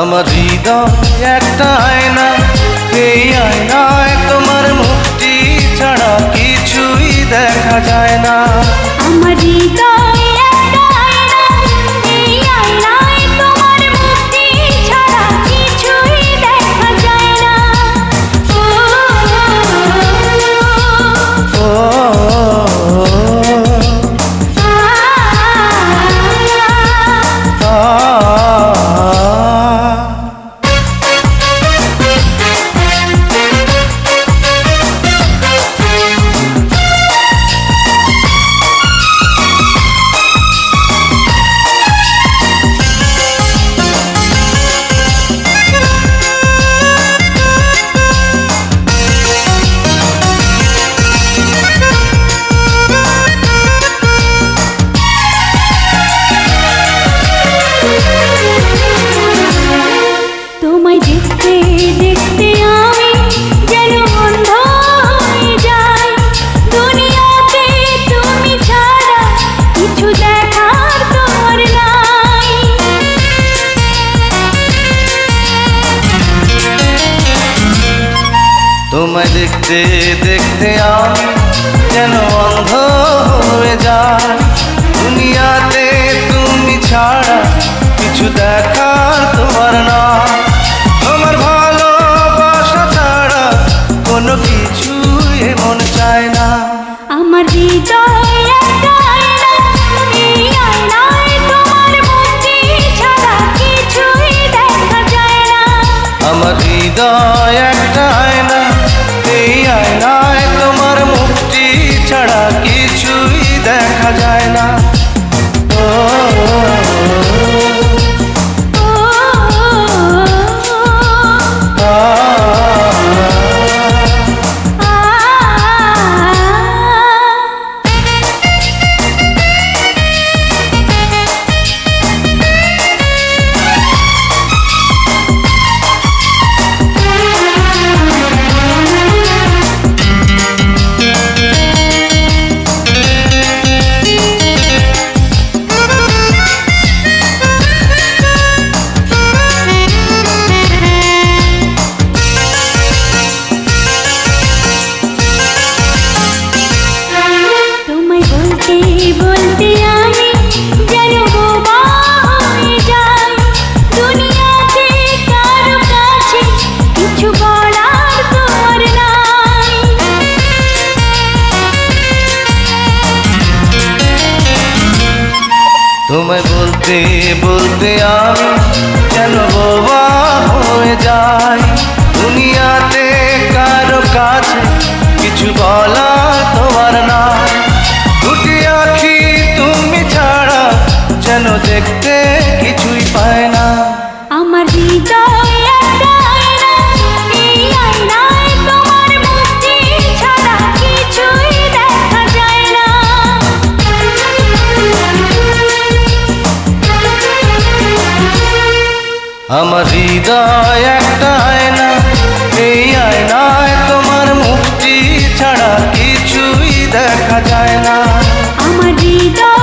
আমার হৃদয় একটা আয়না, এই আয়নায় তোমার মুক্তি ছাড়া কিছুই দেখা যায় না। আমার হৃদয় একটা আয়না, এই আয়নায় তোমার মুক্তি ছাড়া কিছুই দেখা যায় না। ও তোমায় দেখতে দেখতে আমি যেন অন্ধ হয়ে যাই। দুনিয়াতে তুমি ছাড়া কিছু দেখার তোমার নাই। তোমায় দেখতে দেখতে আমি যেন অন্ধ হয়ে যাই। দুনিয়াতে তুমি ছাড়া কিছু দেখার তোমার না। তোমার ভালোবাসা ছাড়া কোনো কিছুই মন চায় না। আমার হৃদয় একটা আয়না, এই আয়নায় তোমার মুক্তি ছাড়া কিছুই দেখা যায় না। আমার হৃদয় একটা আয়না, এই আয়নায় তোমার মুক্তি ছাড়া কিছুই দেখা যায় না। ও বলতে আমি যেন বোবা হয়ে যাই। দুনিয়াতে কারো কাছে কিছু বলার তোমার নাই। তোমায় বলতে বলতে আমি যেন বোবা হয়ে যাই। দুনিয়াতে কারো কাছে কিছু বলার তোমার নাই। দুটি আঁখি তুমি ছাড়া যেন দেখতে কিছুই পায় না। আমার হৃদয় একটা আয়না, এই আয়নায় তোমার মুক্তি ছাড়া কিছুই দেখা যায় না। আমার হৃদয় একটা আয়না, এই আয়নায় তোমার মুক্তি ছাড়া কিছুই দেখা যায় না। আমার হৃদয়